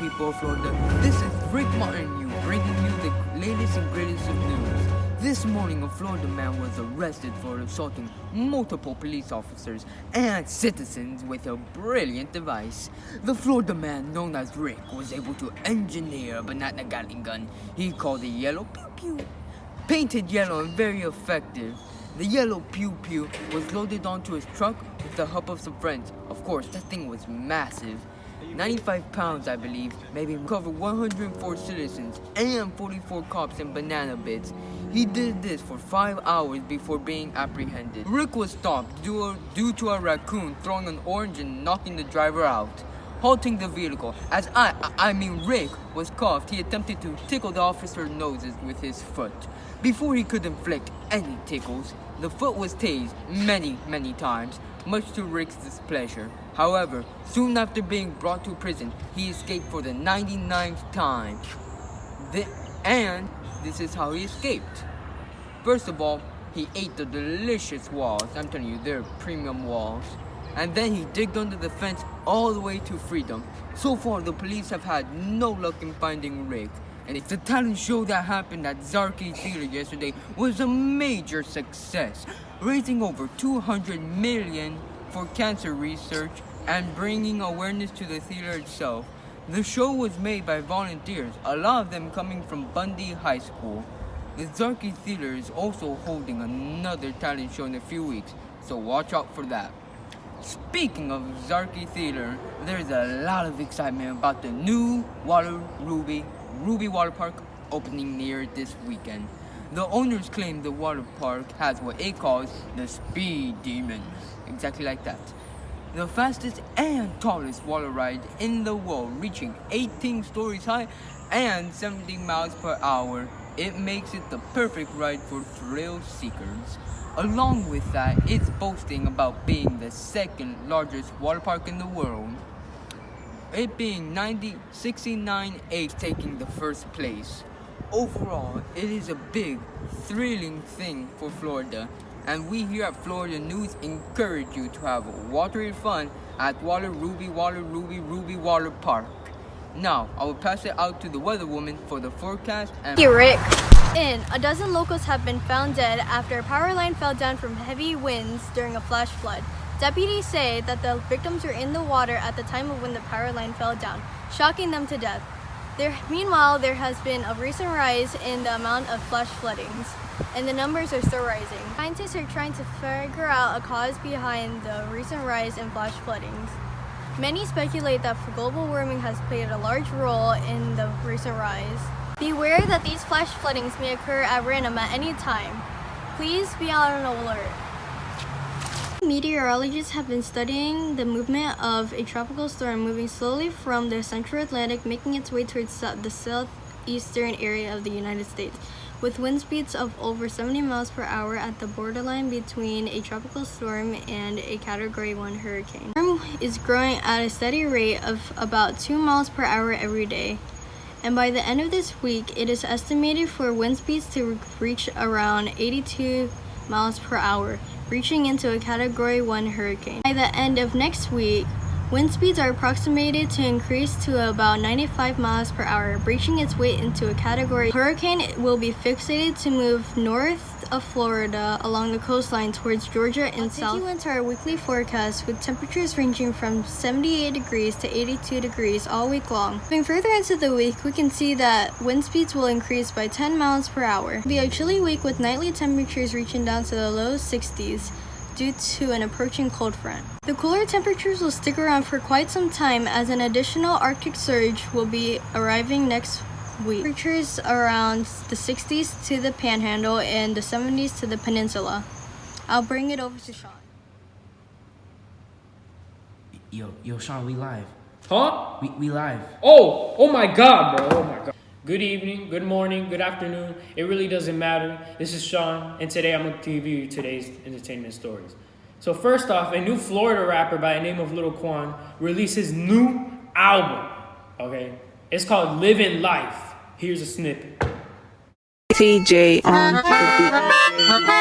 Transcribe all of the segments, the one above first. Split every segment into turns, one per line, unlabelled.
people of Florida. This is Rick Martin, bringing you the latest and greatest of news. This morning, a Florida man was arrested for assaulting multiple police officers and citizens with a brilliant device. The Florida man, known as Rick, was able to engineer a banana Gatling gun he called the Yellow Pew Pew. Painted yellow and very effective, the Yellow Pew Pew was loaded onto his truck with the help of some friends. Of course, that thing was massive. 95 pounds, I believe, made him cover 104 citizens and 44 cops in banana bits. He did this for 5 hours before being apprehended. Rick was stopped due to a raccoon throwing an orange and knocking the driver out. Halting the vehicle, as Rick was cuffed, he attempted to tickle the officer's noses with his foot. Before he could inflict any tickles, the foot was tased many times, much to Rick's displeasure. However, soon after being brought to prison, he escaped for the 99th time. And this is how he escaped. First of all, he ate the delicious walls. I'm telling you, they're premium walls. And then he digged under the fence all the way to freedom. So far, the police have had no luck in finding Rick. And the talent show that happened at Zarky Theater yesterday was a major success, raising over $200 million for cancer research and bringing awareness to the theater itself. The show was made by volunteers, a lot of them coming from Bundy High School. The Zarky Theater is also holding another talent show in a few weeks, so watch out for that. Speaking of Zarky Theater, there's a lot of excitement about the new Ruby Water Park opening near this weekend. The owners claim the water park has what it calls the Speed Demon, exactly like that. The fastest and tallest water ride in the world, reaching 18 stories high and 70 miles per hour. It makes it the perfect ride for thrill seekers. Along with that, it's boasting about being the second largest water park in the world. It being 69 acres taking the first place. Overall, it is a big, thrilling thing for Florida, and we here at Florida News encourage you to have watery fun at Ruby Water Park. Now, I will pass it out to the weather woman for the forecast and...
Thank you, Rick. A dozen locals have been found dead after a power line fell down from heavy winds during a flash flood. Deputies say that the victims were in the water at the time of when the power line fell down, shocking them to death. Meanwhile, there has been a recent rise in the amount of flash floodings, and the numbers are still rising. Scientists are trying to figure out a cause behind the recent rise in flash floodings. Many speculate that global warming has played a large role in the recent rise. Beware that these flash floodings may occur at random at any time. Please be on alert. Meteorologists have been studying the movement of a tropical storm moving slowly from the central Atlantic, making its way towards the southeastern area of the United States, with wind speeds of over 70 miles per hour at the borderline between a tropical storm and a Category 1 hurricane. The storm is growing at a steady rate of about 2 miles per hour every day, and by the end of this week, it is estimated for wind speeds to reach around 82 miles per hour, reaching into a Category 1 hurricane. By the end of next week, wind speeds are approximated to increase to about 95 miles per hour, reaching its way into a category. The hurricane will be fixated to move north of Florida along the coastline towards Georgia and south. Take you into our weekly forecast with temperatures ranging from 78 degrees to 82 degrees all week long. Moving further into the week, we can see that wind speeds will increase by 10 miles per hour. It will be a chilly week with nightly temperatures reaching down to the low 60s. Due to an approaching cold front. The cooler temperatures will stick around for quite some time as an additional Arctic surge will be arriving next week. Temperatures around the 60s to the Panhandle and the 70s to the Peninsula. I'll bring it over to Sean.
Yo, Sean, we live.
Huh?
We live.
Oh my God, bro. Oh my God. Good evening, good morning, good afternoon. It really doesn't matter. This is Sean, and today I'm going to give you today's entertainment stories. So first off, a new Florida rapper by the name of Lil Quan released his new album. Okay? It's called Living Life. Here's a snippet.
TJ on the beat.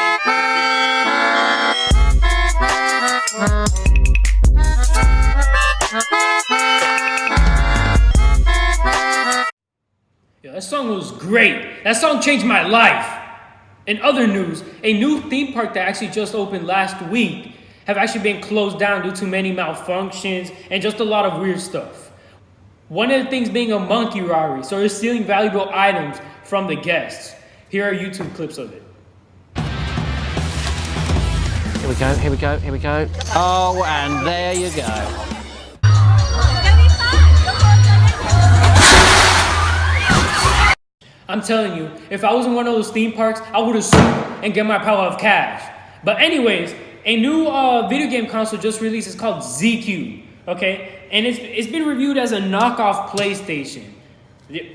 great. That song changed my life. In other news, a new theme park that actually just opened last week have actually been closed down due to many malfunctions and just a lot of weird stuff. One of the things being a monkey robbery, so they're stealing valuable items from the guests. Here are YouTube clips of it.
Here we go, here we go, here we go. Oh, and there you go.
I'm telling you, if I was in one of those theme parks, I would have sued and get my pile of cash. But anyways, a new video game console just released. It's called ZQ, okay? And it's been reviewed as a knockoff PlayStation.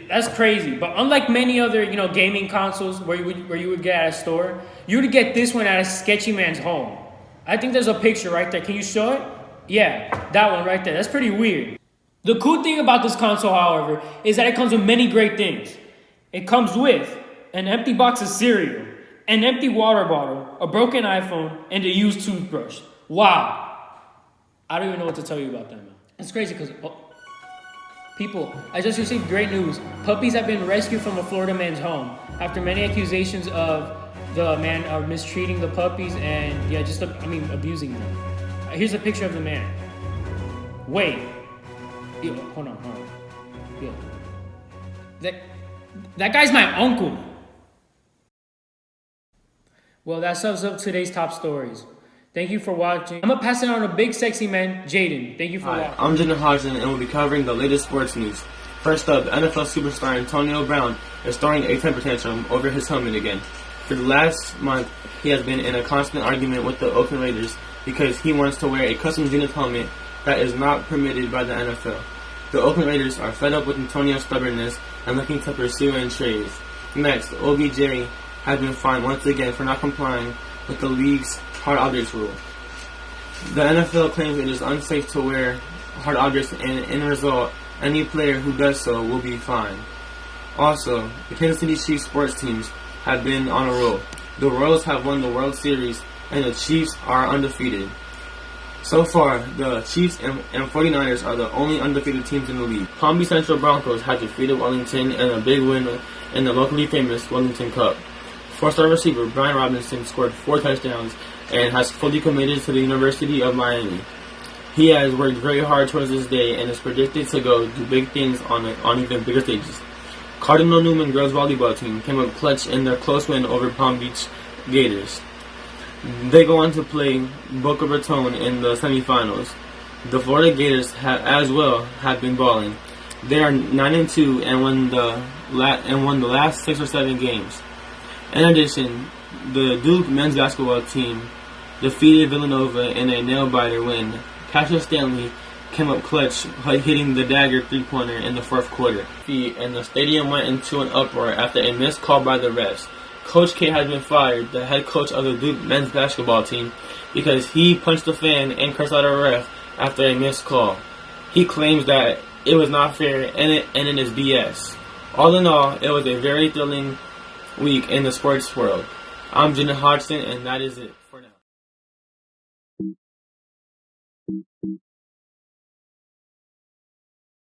That's crazy. But unlike many other, gaming consoles where you would get at a store, you would get this one at a sketchy man's home. I think there's a picture right there. Can you show it? Yeah, that one right there. That's pretty weird. The cool thing about this console, however, is that it comes with many great things. It comes with an empty box of cereal, an empty water bottle, a broken iPhone, and a used toothbrush. Wow. I don't even know what to tell you about that, man. It's crazy because, people, I just received great news. Puppies have been rescued from a Florida man's home after many accusations of the man mistreating the puppies and, abusing them. Here's a picture of the man. Wait. Yo, hold on. Yo. That guy's my uncle. Well, that sums up today's top stories. Thank you for watching. I'm going to pass it on to big sexy man, Jaden. Thank you for watching.
I'm Jaden Hodgson, and we'll be covering the latest sports news. First up, NFL superstar Antonio Brown is throwing a temper tantrum over his helmet again. For the last month, he has been in a constant argument with the Oakland Raiders because he wants to wear a custom Zenith helmet that is not permitted by the NFL. The Oakland Raiders are fed up with Antonio's stubbornness and looking to pursue and trade. Next, OBJ has been fined once again for not complying with the league's hard objects rule. The NFL claims it is unsafe to wear hard objects, and in result, any player who does so will be fined. Also, the Kansas City Chiefs sports teams have been on a roll. The Royals have won the World Series, and the Chiefs are undefeated. So far, the Chiefs and 49ers are the only undefeated teams in the league. Palm Beach Central Broncos have defeated Wellington in a big win in the locally famous Wellington Cup. Four-star receiver Brian Robinson scored 4 touchdowns and has fully committed to the University of Miami. He has worked very hard towards this day and is predicted to go do big things on even bigger stages. Cardinal Newman girls volleyball team came up clutch in their close win over Palm Beach Gators. They go on to play Boca Raton in the semifinals. The Florida Gators have been balling. They are 9-2 and won the last 6 or 7 games. In addition, the Duke men's basketball team defeated Villanova in a nail-biter win. Cassius Stanley came up clutch, hitting the dagger three-pointer in the fourth quarter. And the stadium went into an uproar after a missed call by the refs. Coach K has been fired, the head coach of the Duke men's basketball team, because he punched a fan and cursed out a ref after a missed call. He claims that it was not fair and it is BS. All in all, it was a very thrilling week in the sports world. I'm Jenna Hodgson, and that is it for now.